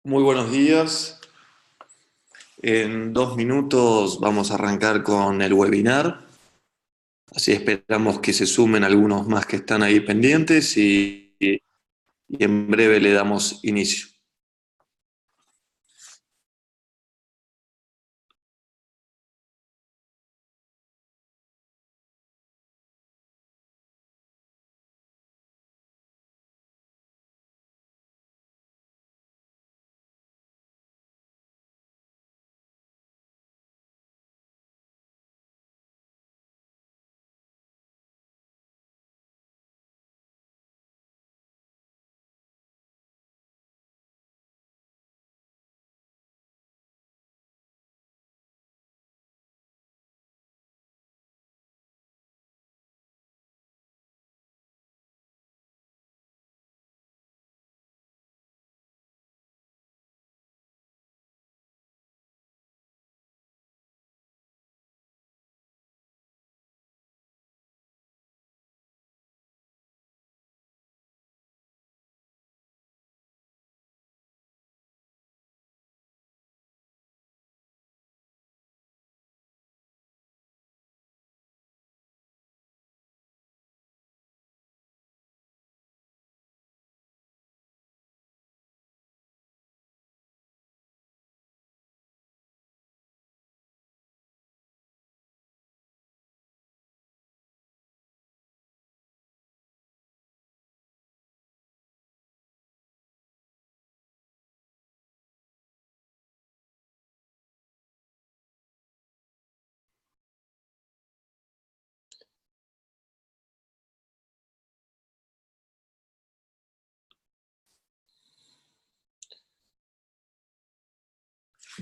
Muy buenos días. En 2 minutos vamos a arrancar con el webinar. Así esperamos que se sumen algunos más que están ahí pendientes y en breve le damos inicio.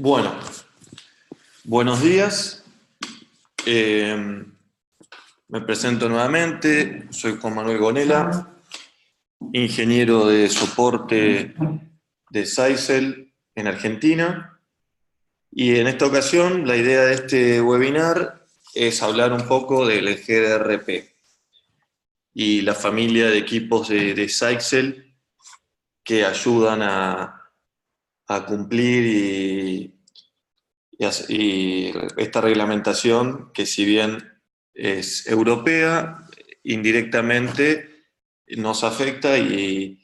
Bueno, buenos días. Me presento nuevamente. Soy Juan Manuel Gonela, ingeniero de soporte de Saicel en Argentina. Y en esta ocasión la idea de este webinar es hablar un poco del GDRP y la familia de equipos de Saixel que ayudan a cumplir y esta reglamentación que, si bien es europea, indirectamente nos afecta y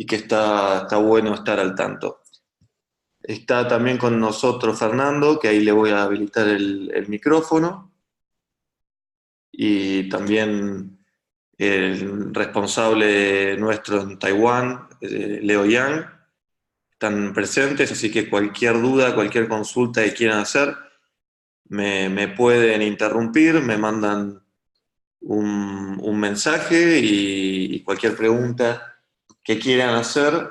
que está bueno estar al tanto. Está también con nosotros Fernando, que ahí le voy a habilitar el micrófono, y también el responsable nuestro en Taiwán, Leo Yang, están presentes, así que cualquier duda, cualquier consulta que quieran hacer, me pueden interrumpir, me mandan un mensaje y cualquier pregunta que quieran hacer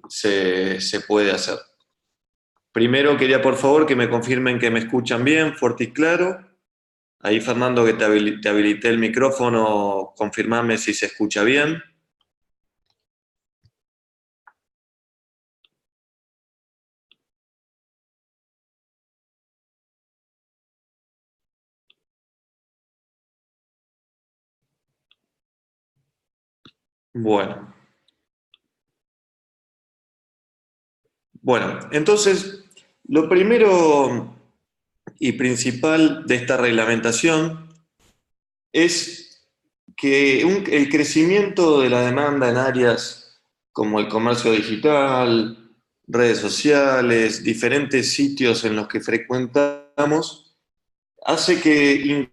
se puede hacer. Primero quería por favor que me confirmen que me escuchan bien, fuerte y claro. Ahí Fernando, que te habilité el micrófono, confirmame si se escucha bien. Bueno. Bueno, entonces, lo primero y principal de esta reglamentación es que el crecimiento de la demanda en áreas como el comercio digital, redes sociales, diferentes sitios en los que frecuentamos, hace que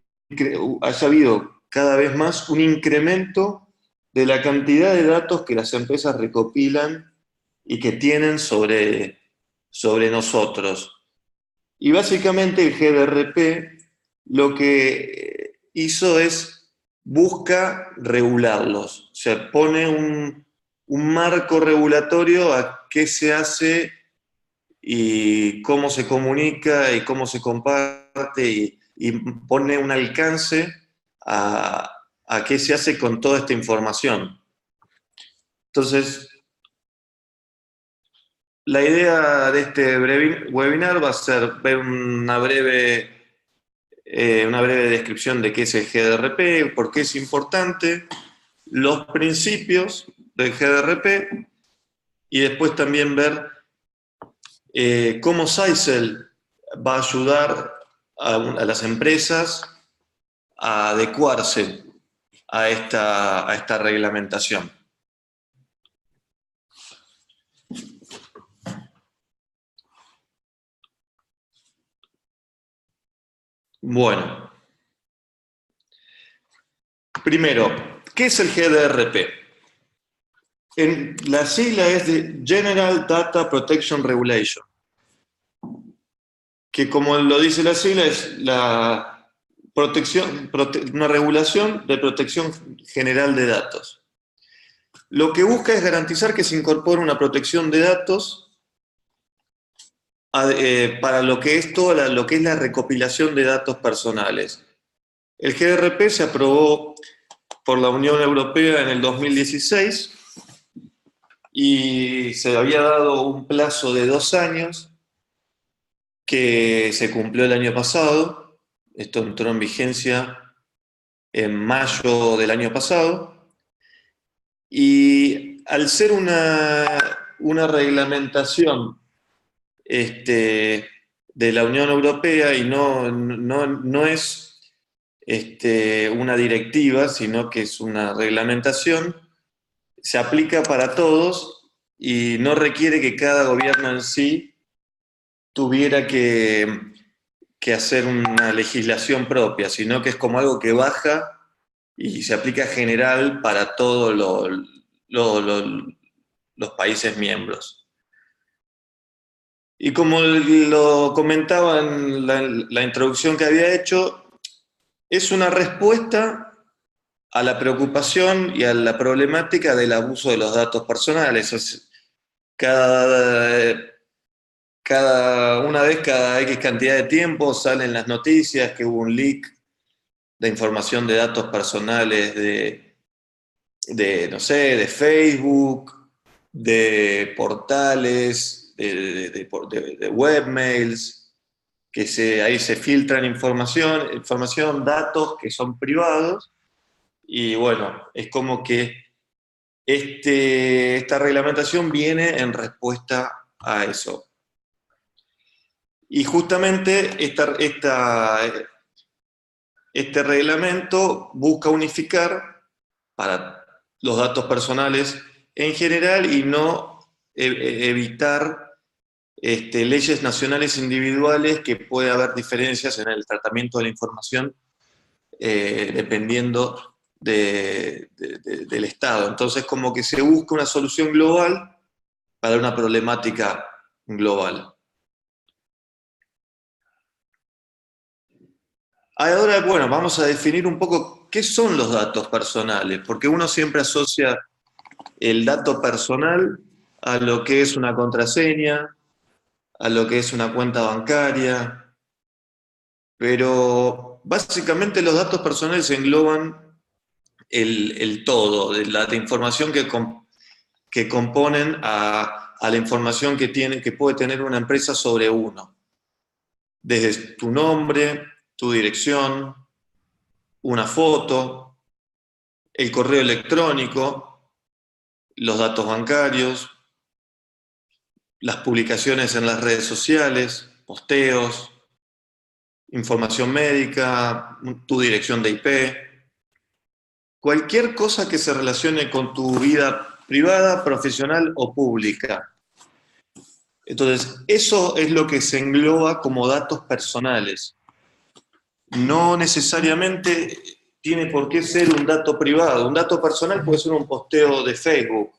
haya habido cada vez más un incremento de la cantidad de datos que las empresas recopilan y que tienen sobre nosotros. Y básicamente el GDRP lo que hizo es busca regularlos, o sea, pone un marco regulatorio a qué se hace y cómo se comunica y cómo se comparte y pone un alcance a qué se hace con toda esta información. Entonces, la idea de este webinar va a ser ver una breve descripción de qué es el GDRP, por qué es importante, los principios del GDRP y después también ver cómo Sisal va a ayudar a las empresas a adecuarse a esta reglamentación. Bueno, primero, ¿qué es el GDRP? La sigla es de General Data Protection Regulation, que como lo dice la sigla es una regulación de protección general de datos. Lo que busca es garantizar que se incorpore una protección de datos para lo que es lo que es la recopilación de datos personales. El GDRP se aprobó por la Unión Europea en el 2016 y se había dado un plazo de 2 años que se cumplió el año pasado. Esto entró en vigencia en mayo del año pasado. Y al ser una reglamentación de la Unión Europea y no es una directiva, sino que es una reglamentación, se aplica para todos y no requiere que cada gobierno en sí tuviera que hacer una legislación propia, sino que es como algo que baja y se aplica general para todos los países miembros. Y como lo comentaba en la introducción que había hecho, es una respuesta a la preocupación y a la problemática del abuso de los datos personales. Una vez cada X cantidad de tiempo salen las noticias que hubo un leak de información de datos personales no sé, de Facebook, de portales, de webmails, que ahí se filtran información, datos que son privados, y bueno, es como que esta reglamentación viene en respuesta a eso. Y justamente este reglamento busca unificar para los datos personales en general y no evitar leyes nacionales individuales que puede haber diferencias en el tratamiento de la información dependiendo del Estado. Entonces, como que se busca una solución global para una problemática global. Ahora, bueno, vamos a definir un poco qué son los datos personales, porque uno siempre asocia el dato personal a lo que es una contraseña, a lo que es una cuenta bancaria, pero básicamente los datos personales engloban el todo, de la información que componen a la información que puede tener una empresa sobre uno. Desde tu nombre, tu dirección, una foto, el correo electrónico, los datos bancarios, las publicaciones en las redes sociales, posteos, información médica, tu dirección de IP, cualquier cosa que se relacione con tu vida privada, profesional o pública. Entonces, eso es lo que se engloba como datos personales. No necesariamente tiene por qué ser un dato privado. Un dato personal puede ser un posteo de Facebook.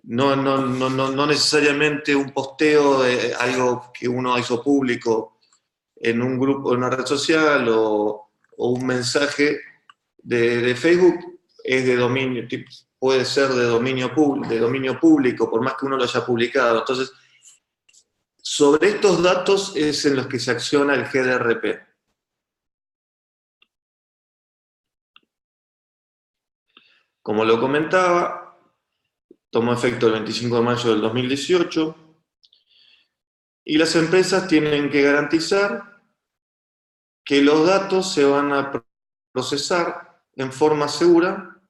No necesariamente un posteo de algo que uno hizo público en un grupo, en una red social o un mensaje de Facebook es de dominio, puede ser de dominio público, por más que uno lo haya publicado. Entonces, sobre estos datos es en los que se acciona el GDRP. Como lo comentaba, tomó efecto el 25 de mayo del 2018 y las empresas tienen que garantizar que los datos se van a procesar en forma segura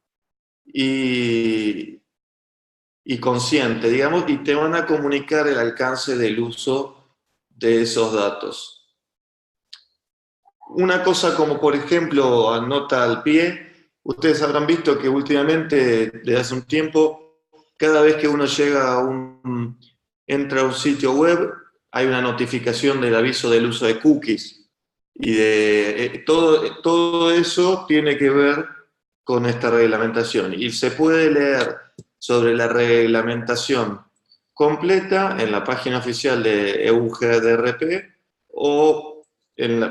y y consciente, digamos, y te van a comunicar el alcance del uso de esos datos. Una cosa como, por ejemplo, nota al pie, ustedes habrán visto que últimamente, desde hace un tiempo, cada vez que uno entra a un sitio web, hay una notificación del aviso del uso de cookies. Y todo eso tiene que ver con esta reglamentación. Y se puede leer sobre la reglamentación completa en la página oficial de EU-GDRP o,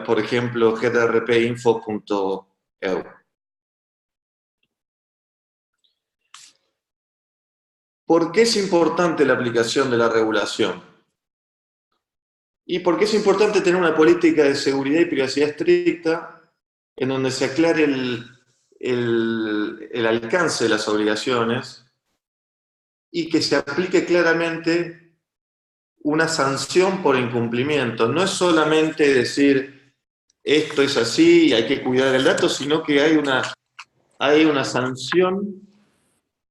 por ejemplo, gdrpinfo.eu. ¿Por qué es importante la aplicación de la regulación? Y porque es importante tener una política de seguridad y privacidad estricta en donde se aclare el alcance de las obligaciones y que se aplique claramente una sanción por incumplimiento. No es solamente decir esto es así y hay que cuidar el dato, sino que hay una sanción,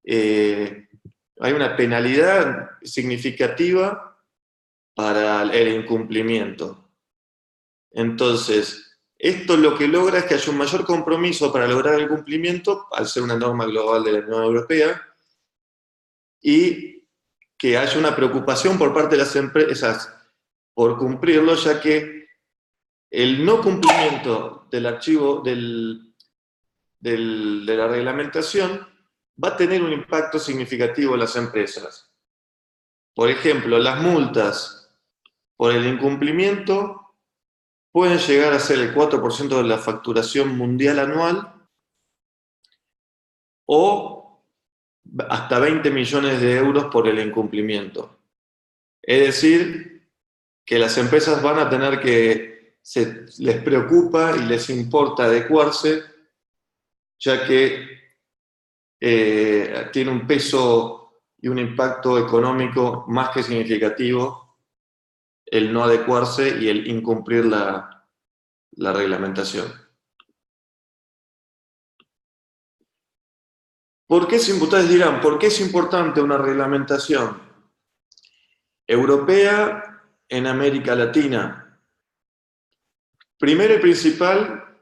hay una penalidad significativa para el incumplimiento. Entonces, esto lo que logra es que haya un mayor compromiso para lograr el cumplimiento, al ser una norma global de la Unión Europea, y que haya una preocupación por parte de las empresas por cumplirlo, ya que el no cumplimiento del archivo de la reglamentación va a tener un impacto significativo en las empresas. Por ejemplo, las multas por el incumplimiento pueden llegar a ser el 4% de la facturación mundial anual o hasta 20 millones de euros por el incumplimiento. Es decir, que las empresas van a tener les preocupa y les importa adecuarse, ya que tiene un peso y un impacto económico más que significativo el no adecuarse y el incumplir la reglamentación. Ustedes dirán, ¿por qué es importante una reglamentación europea en América Latina? Primero y principal,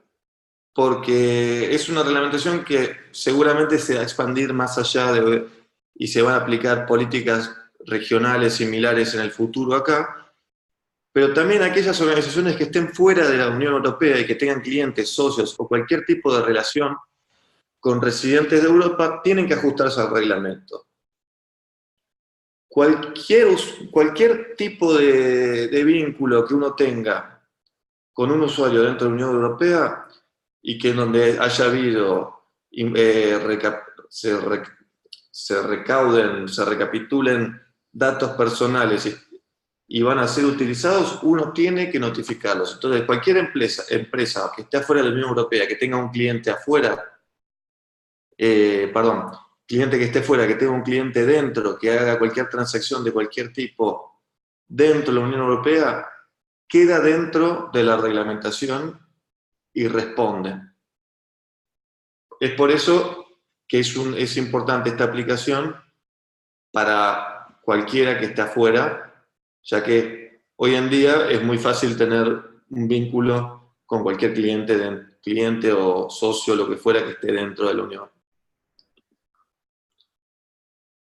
porque es una reglamentación que seguramente se va a expandir más allá y se van a aplicar políticas regionales similares en el futuro acá, pero también aquellas organizaciones que estén fuera de la Unión Europea y que tengan clientes, socios o cualquier tipo de relación con residentes de Europa tienen que ajustarse al reglamento. Cualquier tipo de vínculo que uno tenga con un usuario dentro de la Unión Europea y que en donde haya habido, se recapitulen datos personales y van a ser utilizados, uno tiene que notificarlos. Entonces, cualquier empresa que esté afuera de la Unión Europea, que tenga un cliente afuera, cliente que esté fuera, que tenga un cliente dentro, que haga cualquier transacción de cualquier tipo dentro de la Unión Europea, queda dentro de la reglamentación y responde. Es por eso que es importante esta aplicación para cualquiera que esté afuera, ya que hoy en día es muy fácil tener un vínculo con cualquier cliente o socio, lo que fuera que esté dentro de la Unión.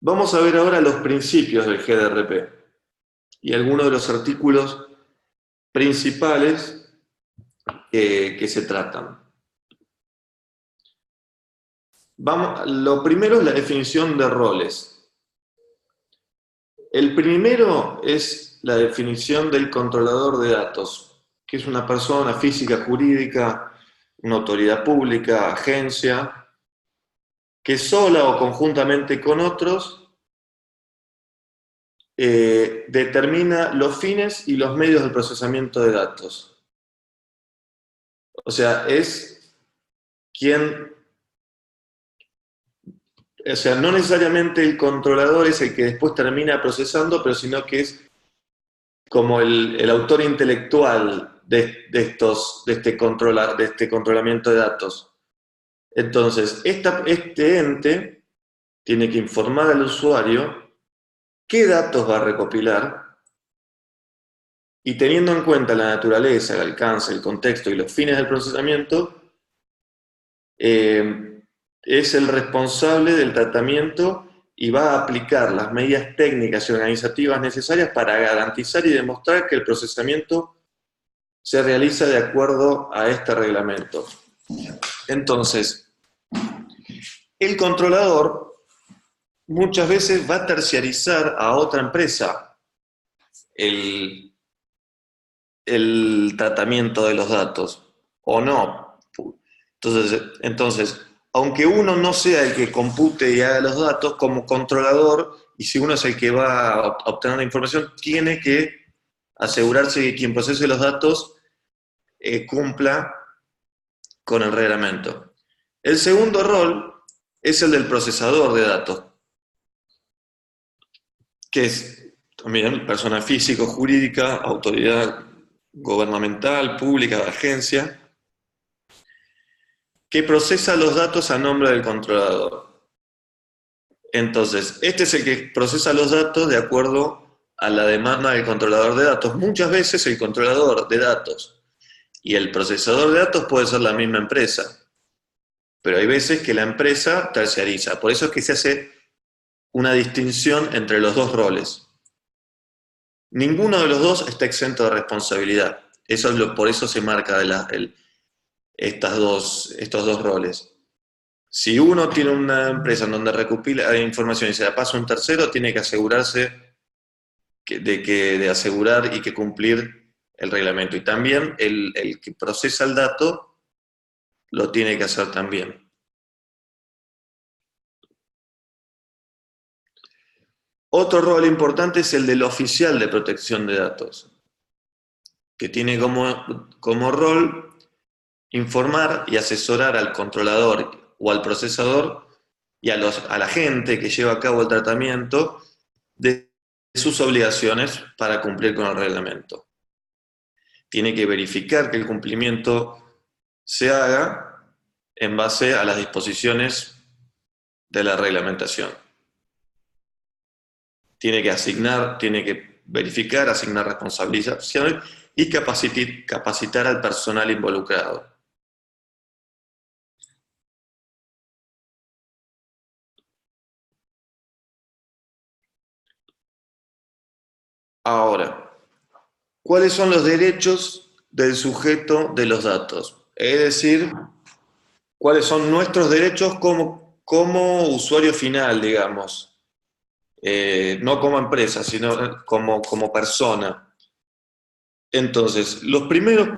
Vamos a ver ahora los principios del GDRP y algunos de los artículos principales que se tratan. Lo primero es la definición de roles. El primero es la definición del controlador de datos, que es una persona física, jurídica, una autoridad pública, agencia, que sola o conjuntamente con otros determina los fines y los medios del procesamiento de datos. O sea, es quien... O sea, no necesariamente el controlador es el que después termina procesando, pero sino que es como el autor intelectual de este controlamiento de datos. Entonces, este ente tiene que informar al usuario qué datos va a recopilar, y teniendo en cuenta la naturaleza, el alcance, el contexto y los fines del procesamiento, es el responsable del tratamiento y va a aplicar las medidas técnicas y organizativas necesarias para garantizar y demostrar que el procesamiento se realiza de acuerdo a este reglamento. Entonces, el controlador muchas veces va a terciarizar a otra empresa el tratamiento de los datos, o no. Entonces, aunque uno no sea el que compute y haga los datos, como controlador, y si uno es el que va a obtener la información, tiene que asegurarse que quien procese los datos cumpla con el reglamento. El segundo rol es el del procesador de datos, que es también persona física, jurídica, autoridad gubernamental, pública, de agencia, que procesa los datos a nombre del controlador. Entonces, este es el que procesa los datos de acuerdo a la demanda del controlador de datos. Muchas veces el controlador de datos y el procesador de datos puede ser la misma empresa, pero hay veces que la empresa terciariza. Por eso es que se hace una distinción entre los dos roles. Ninguno de los dos está exento de responsabilidad. Por eso se marca estos dos roles. Si uno tiene una empresa en donde recopila información y se la pasa a un tercero, tiene que asegurarse de asegurar y que cumplir el reglamento. Y también el que procesa el dato lo tiene que hacer también. Otro rol importante es el del oficial de protección de datos, que tiene como rol informar y asesorar al controlador o al procesador y a la gente que lleva a cabo el tratamiento de sus obligaciones para cumplir con el reglamento. Tiene que verificar que el cumplimiento se haga en base a las disposiciones de la reglamentación. Tiene que verificar, asignar responsabilizaciones y capacitar al personal involucrado. Ahora, ¿cuáles son los derechos del sujeto de los datos? Es decir, ¿cuáles son nuestros derechos como usuario final, digamos? No como empresa, sino como persona. Entonces, los primeros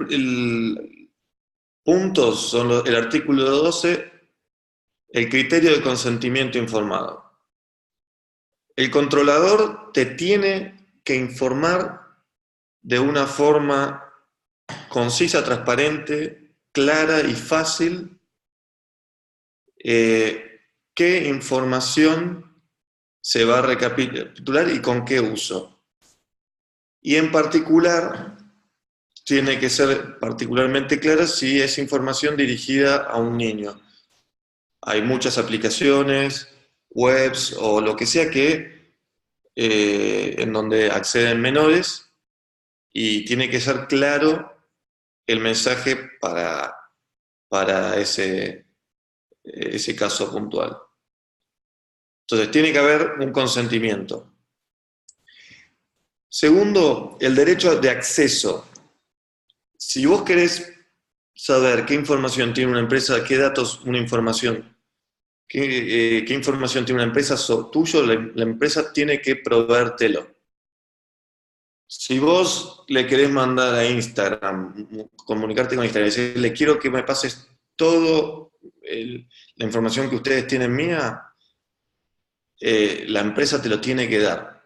puntos son el artículo 12, el criterio de consentimiento informado. El controlador te tiene que informar de una forma concisa, transparente, clara y fácil qué información se va a recapitular y con qué uso. Y en particular, tiene que ser particularmente clara si es información dirigida a un niño. Hay muchas aplicaciones, webs o lo que sea en donde acceden menores y tiene que ser claro el mensaje para ese caso puntual. Entonces, tiene que haber un consentimiento. Segundo, el derecho de acceso. Si vos querés saber qué información tiene una empresa, qué datos, qué información tiene una empresa tuyo, la empresa tiene que proveértelo. Si vos le querés mandar a Instagram, comunicarte con Instagram y decirle, quiero que me pases todo la información que ustedes tienen mía, la empresa te lo tiene que dar.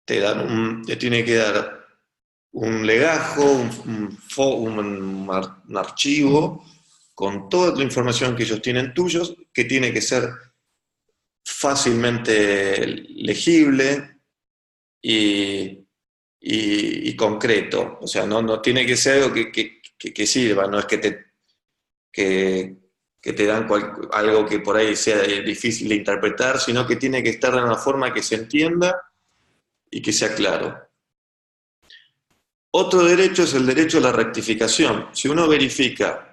Te tiene que dar un legajo, un archivo con toda la información que ellos tienen tuyos, que tiene que ser fácilmente legible y concreto. O sea, no tiene que ser algo que sirva, no es que te dan algo que por ahí sea difícil de interpretar, sino que tiene que estar de una forma que se entienda y que sea claro. Otro derecho es el derecho a la rectificación. Si uno verifica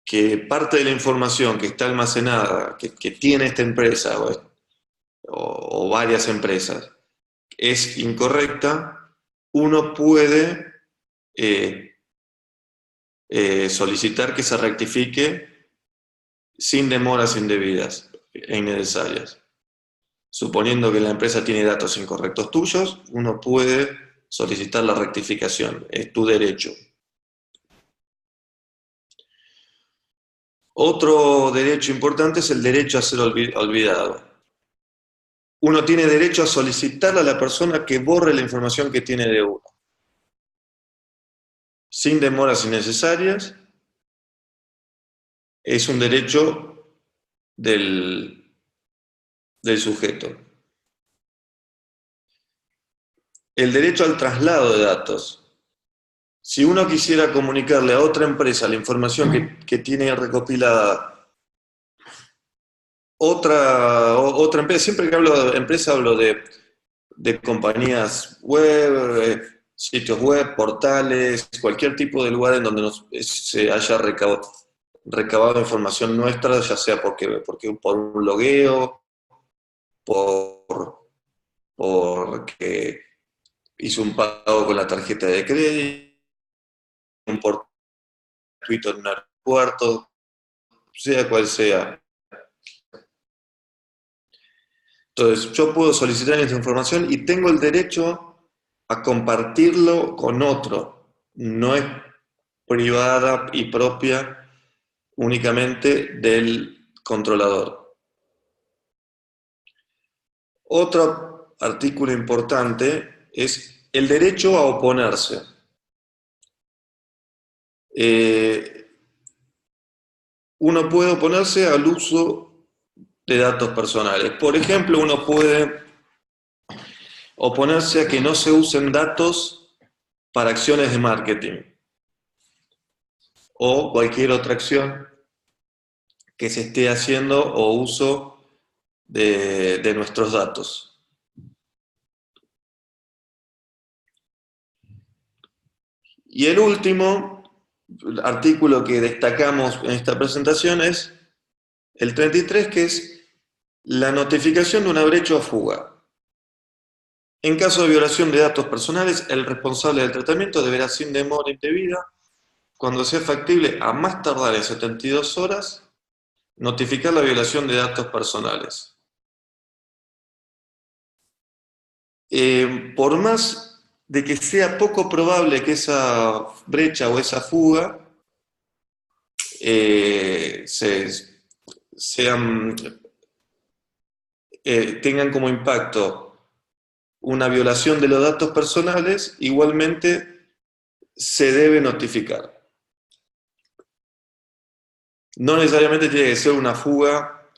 que parte de la información que está almacenada, que tiene esta empresa o varias empresas, es incorrecta, uno puede solicitar que se rectifique sin demoras indebidas e innecesarias. Suponiendo que la empresa tiene datos incorrectos tuyos, uno puede solicitar la rectificación, es tu derecho. Otro derecho importante es el derecho a ser olvidado. Uno tiene derecho a solicitarle a la persona que borre la información que tiene de uno, sin demoras innecesarias. Es un derecho del sujeto. El derecho al traslado de datos. Si uno quisiera comunicarle a otra empresa la información que tiene recopilada otra empresa, siempre que hablo de empresa hablo de compañías web, sitios web, portales, cualquier tipo de lugar en donde se haya recabado información nuestra, ya sea porque por un logueo, porque hizo un pago con la tarjeta de crédito, un portal gratuito en un aeropuerto, sea cual sea. Entonces, yo puedo solicitar esa información y tengo el derecho a compartirlo con otro. No es privada y propia únicamente del controlador. Otro artículo importante es el derecho a oponerse. Uno puede oponerse al uso de datos personales. Por ejemplo, uno puede oponerse a que no se usen datos para acciones de marketing o cualquier otra acción que se esté haciendo o uso de nuestros datos. Y el último artículo que destacamos en esta presentación es el 33, que es la notificación de una brecha o fuga. En caso de violación de datos personales, el responsable del tratamiento deberá sin demora indebida, cuando sea factible a más tardar en 72 horas, notificar la violación de datos personales. Por más de que sea poco probable que esa brecha o esa fuga tengan como impacto una violación de los datos personales, igualmente se debe notificar. No necesariamente tiene que ser una fuga,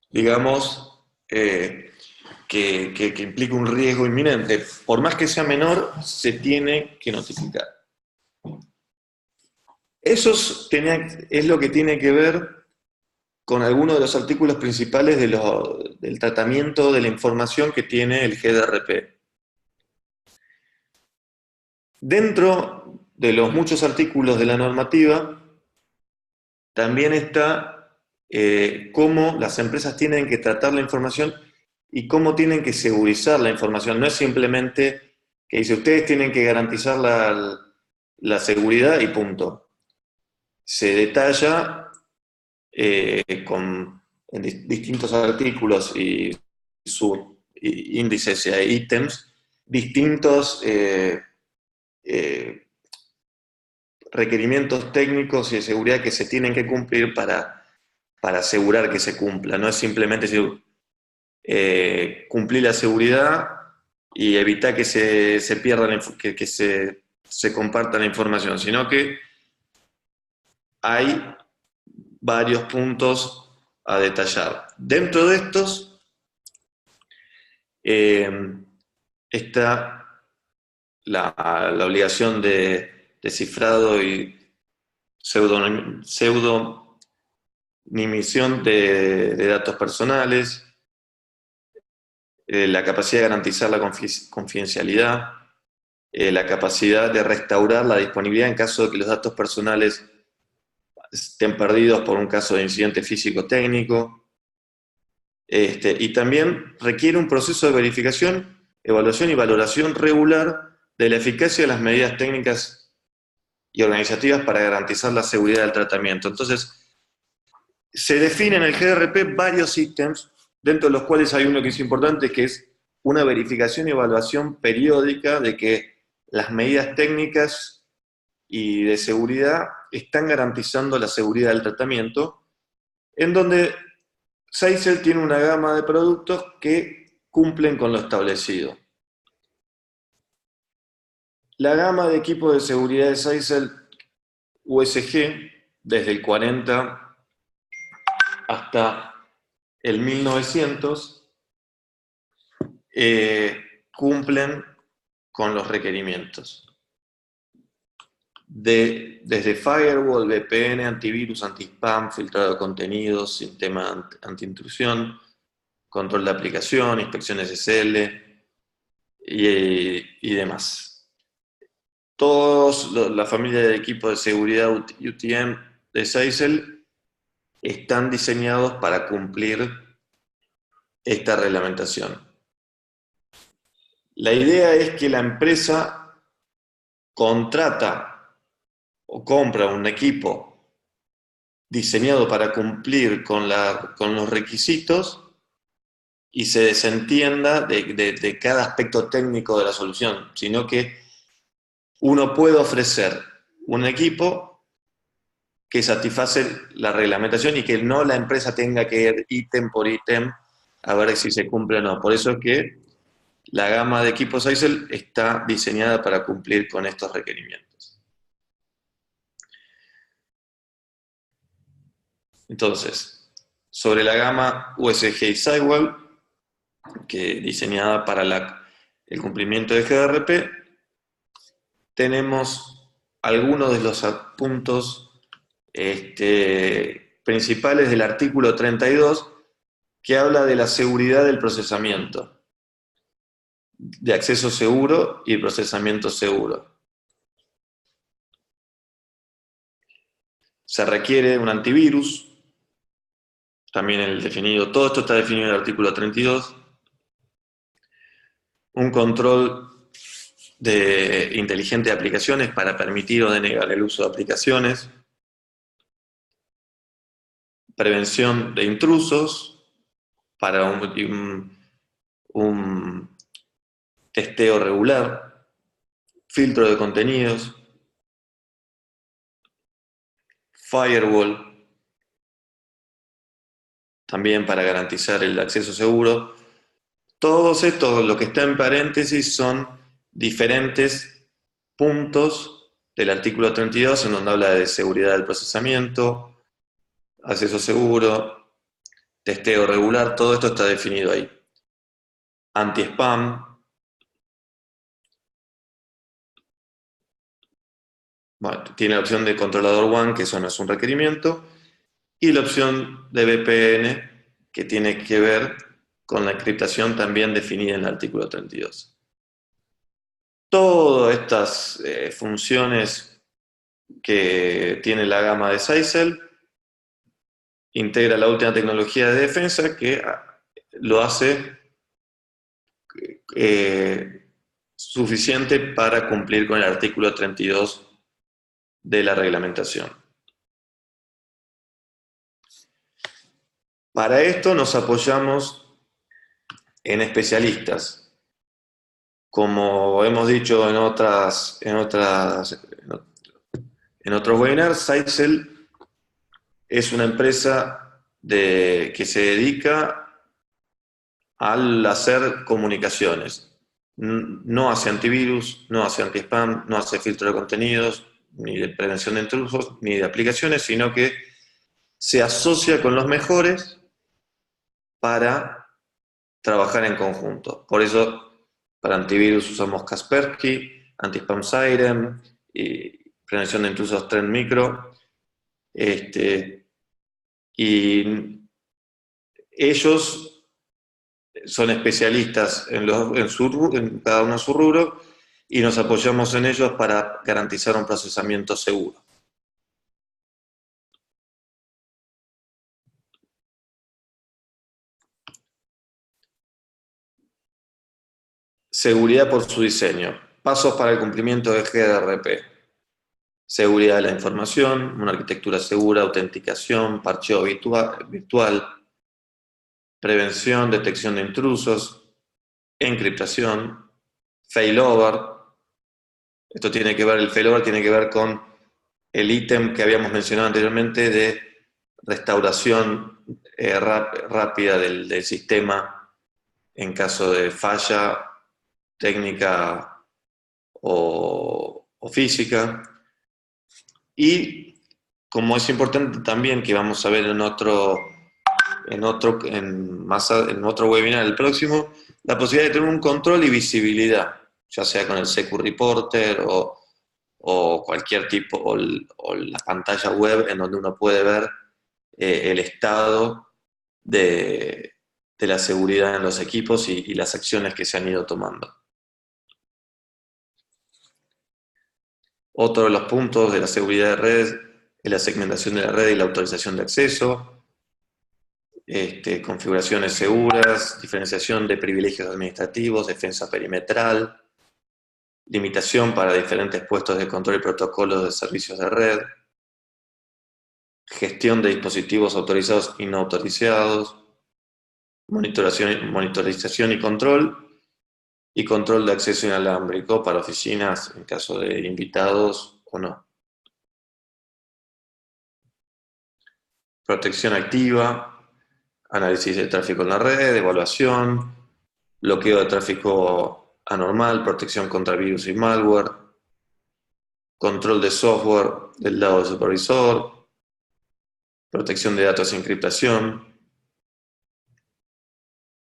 digamos, que implique un riesgo inminente. Por más que sea menor, se tiene que notificar. Eso es lo que tiene que ver con algunos de los artículos principales del tratamiento de la información que tiene el GDRP. Dentro de los muchos artículos de la normativa, también está cómo las empresas tienen que tratar la información y cómo tienen que segurizar la información. No es simplemente que dice, ustedes tienen que garantizar la seguridad y punto. Se detalla en distintos artículos y índices e ítems, distintos requerimientos técnicos y de seguridad que se tienen que cumplir para asegurar que se cumpla. No es simplemente decir, cumplir la seguridad y evitar que se pierda, que se comparta la información, sino que hay varios puntos a detallar. Dentro de estos está la obligación de cifrado y pseudonimización de datos personales, la capacidad de garantizar la confidencialidad, la capacidad de restaurar la disponibilidad en caso de que los datos personales estén perdidos por un caso de incidente físico-técnico, y también requiere un proceso de verificación, evaluación y valoración regular de la eficacia de las medidas técnicas y organizativas para garantizar la seguridad del tratamiento. Entonces, se definen en el GRP varios ítems, dentro de los cuales hay uno que es importante, que es una verificación y evaluación periódica de que las medidas técnicas y de seguridad están garantizando la seguridad del tratamiento, en donde Seisel tiene una gama de productos que cumplen con lo establecido. La gama de equipos de seguridad de Seisel USG, desde el 40 hasta el 1900, cumplen con los requerimientos. Desde firewall, VPN, antivirus, anti-spam, filtrado de contenidos, sistema anti-intrusión, control de aplicación, inspección SSL y demás. Todos la familia de equipos de seguridad UTM de Seisel están diseñados para cumplir esta reglamentación. La idea es que la empresa contrata o compra un equipo diseñado para cumplir con los requisitos y se desentienda de cada aspecto técnico de la solución, sino que uno puede ofrecer un equipo que satisface la reglamentación y que no la empresa tenga que ir ítem por ítem a ver si se cumple o no. Por eso es que la gama de equipos Seisel está diseñada para cumplir con estos requerimientos. Entonces, sobre la gama USG y Sidewall, que diseñada para el cumplimiento de GRP, tenemos algunos de los puntos principales del artículo 32, que habla de la seguridad del procesamiento, de acceso seguro y procesamiento seguro. Se requiere un antivirus, también todo esto está definido en el artículo 32, un control inteligente de aplicaciones para permitir o denegar el uso de aplicaciones, prevención de intrusos para un testeo regular, filtro de contenidos, firewall, también para garantizar el acceso seguro. Todos estos, lo que está en paréntesis, son diferentes puntos del artículo 32, en donde habla de seguridad del procesamiento, acceso seguro, testeo regular, todo esto está definido ahí. Anti-spam. Bueno, tiene la opción de controlador WAN, que eso no es un requerimiento, y la opción de VPN, que tiene que ver con la encriptación también definida en el artículo 32. Todas estas funciones que tiene la gama de Seisel integra la última tecnología de defensa que lo hace suficiente para cumplir con el artículo 32 de la reglamentación. Para esto nos apoyamos en especialistas. Como hemos dicho en otros webinars, Seisel es una empresa que se dedica al hacer comunicaciones. No hace antivirus, no hace anti-spam, no hace filtro de contenidos, ni de prevención de intrusos, ni de aplicaciones, sino que se asocia con los mejores para trabajar en conjunto. Por eso, para antivirus usamos Kaspersky, anti-spam Siren, y prevención de intrusos Trend Micro. Y ellos son especialistas en cada uno de su rubro y nos apoyamos en ellos para garantizar un procesamiento seguro. Seguridad por su diseño. Pasos para el cumplimiento de GDRP. Seguridad de la información, una arquitectura segura, autenticación, parcheo virtual, prevención, detección de intrusos, encriptación, failover. Esto tiene que ver, el failover tiene que ver con el ítem que habíamos mencionado anteriormente de restauración rápida del sistema en caso de falla técnica o física. Y como es importante también, que vamos a ver en otro webinar, el próximo, la posibilidad de tener un control y visibilidad, ya sea con el Secure Reporter o cualquier tipo, o la pantalla web en donde uno puede ver el estado de la seguridad en los equipos y las acciones que se han ido tomando. Otro de los puntos de la seguridad de red es la segmentación de la red y la autorización de acceso, configuraciones seguras, diferenciación de privilegios administrativos, defensa perimetral, limitación para diferentes puestos de control y protocolos de servicios de red, gestión de dispositivos autorizados y no autorizados, monitorización y control de acceso inalámbrico para oficinas en caso de invitados o no. Protección activa, análisis de tráfico en la red, evaluación, bloqueo de tráfico anormal, protección contra virus y malware, control de software del lado del supervisor, protección de datos y encriptación,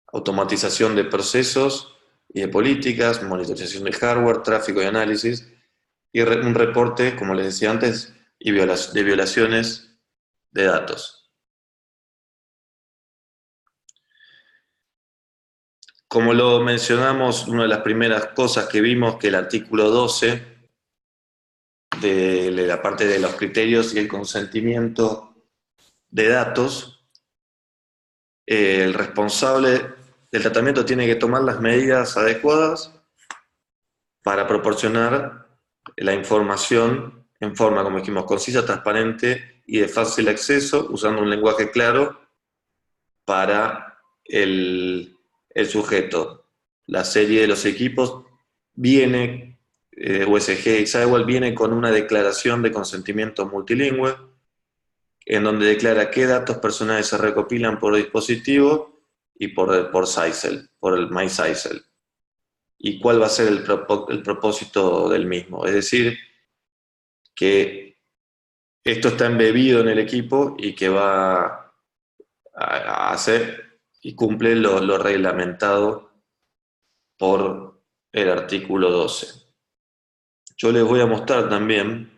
automatización de procesos y de políticas, monitorización de hardware, tráfico y análisis, y un reporte, como les decía antes, de violaciones de datos. Como lo mencionamos, una de las primeras cosas que vimos, que el artículo 12 de la parte de los criterios y el consentimiento de datos, el responsable del tratamiento tiene que tomar las medidas adecuadas para proporcionar la información en forma, como dijimos, concisa, transparente y de fácil acceso, usando un lenguaje claro para el sujeto. La serie de los equipos viene, USG y Sidewall viene con una declaración de consentimiento multilingüe, en donde declara qué datos personales se recopilan por dispositivo y por SISL, por el MySISL, y cuál va a ser el propósito del mismo. Es decir, que esto está embebido en el equipo y que va a hacer y cumple lo reglamentado por el artículo 12. Yo les voy a mostrar también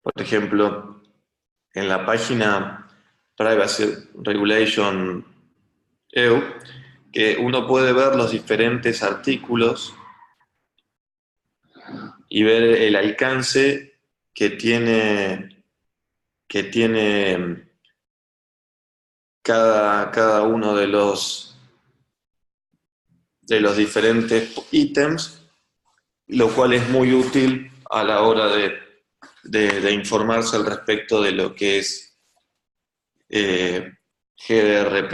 por ejemplo, en la página Privacy Regulation EU, que uno puede ver los diferentes artículos y ver el alcance que tiene cada uno de los diferentes ítems, lo cual es muy útil a la hora de informarse al respecto de lo que es GDRP.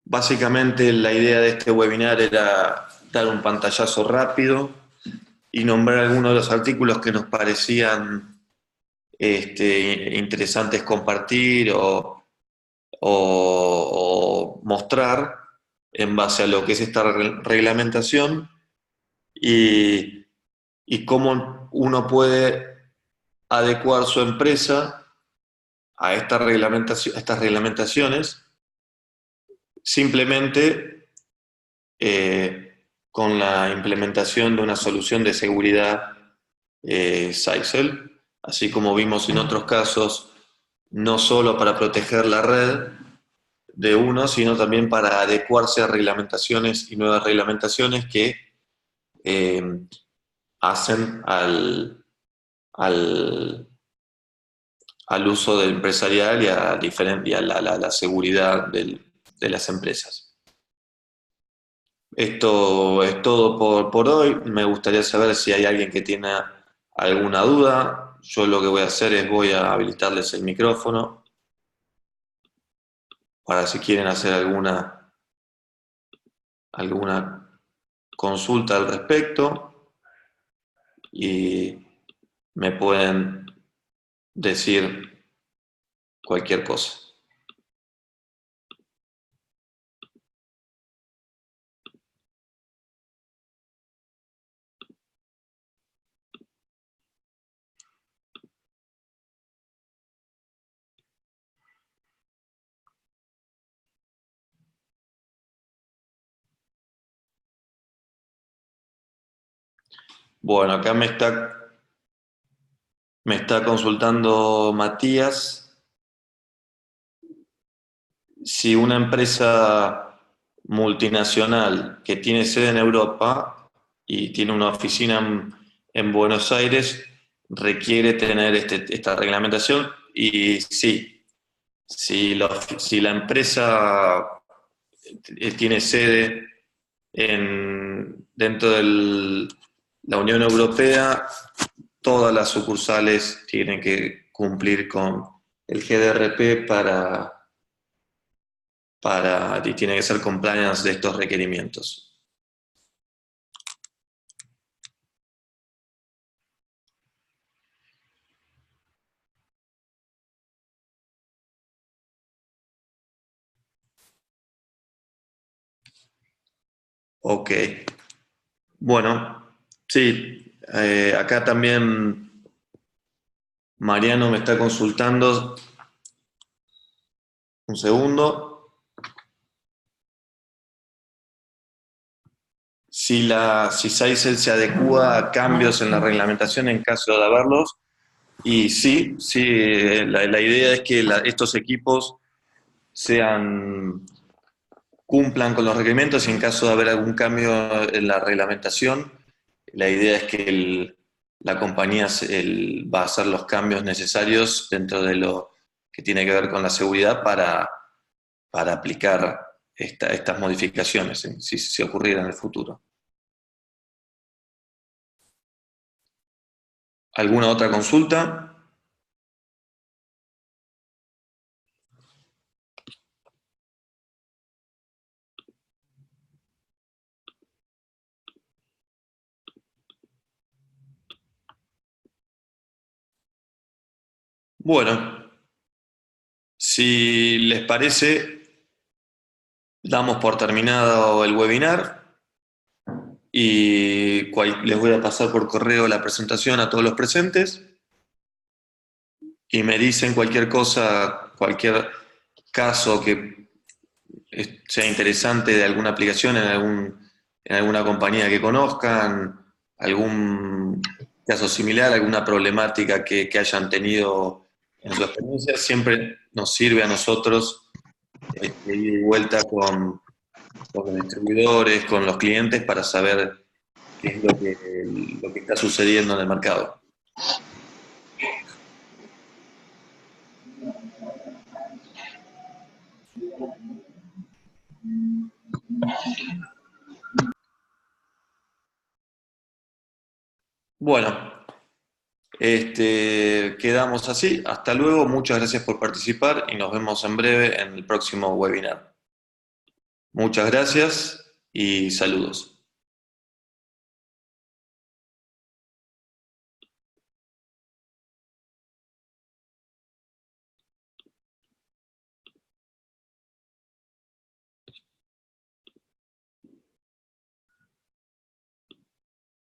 Básicamente la idea de este webinar era dar un pantallazo rápido y nombrar algunos de los artículos que nos parecían interesantes compartir o mostrar en base a lo que es esta reglamentación y cómo uno puede adecuar su empresa a estas reglamentaciones simplemente con la implementación de una solución de seguridad SISL, así como vimos en otros casos, no solo para proteger la red de uno, sino también para adecuarse a reglamentaciones y nuevas reglamentaciones que hacen al, al uso del empresarial y a la seguridad de las empresas. Esto es todo por hoy. Me gustaría saber si hay alguien que tiene alguna duda. Yo lo que voy a hacer es voy a habilitarles el micrófono para si quieren hacer alguna consulta al respecto y me pueden decir cualquier cosa. Bueno, acá me está consultando Matías si una empresa multinacional que tiene sede en Europa y tiene una oficina en Buenos Aires requiere tener esta reglamentación. Y sí, si la empresa tiene sede dentro de la Unión Europea, todas las sucursales tienen que cumplir con el GDRP y tiene que ser compliance de estos requerimientos. Ok. Bueno, sí, acá también Mariano me está consultando. Un segundo. Si Seisel se adecúa a cambios en la reglamentación en caso de haberlos. Y sí, la idea es que estos equipos cumplan con los requerimientos y en caso de haber algún cambio en la reglamentación, la idea es que la compañía va a hacer los cambios necesarios dentro de lo que tiene que ver con la seguridad para aplicar estas modificaciones si ocurriera en el futuro. ¿Alguna otra consulta? Bueno, si les parece, damos por terminado el webinar y les voy a pasar por correo la presentación a todos los presentes y me dicen cualquier cosa, cualquier caso que sea interesante de alguna aplicación en alguna compañía que conozcan, algún caso similar, alguna problemática que hayan tenido en su experiencia, siempre nos sirve a nosotros ir de vuelta con los distribuidores, con los clientes para saber qué es lo que está sucediendo en el mercado. Bueno, quedamos así. Hasta luego, muchas gracias por participar y nos vemos en breve en el próximo webinar. Muchas gracias y saludos.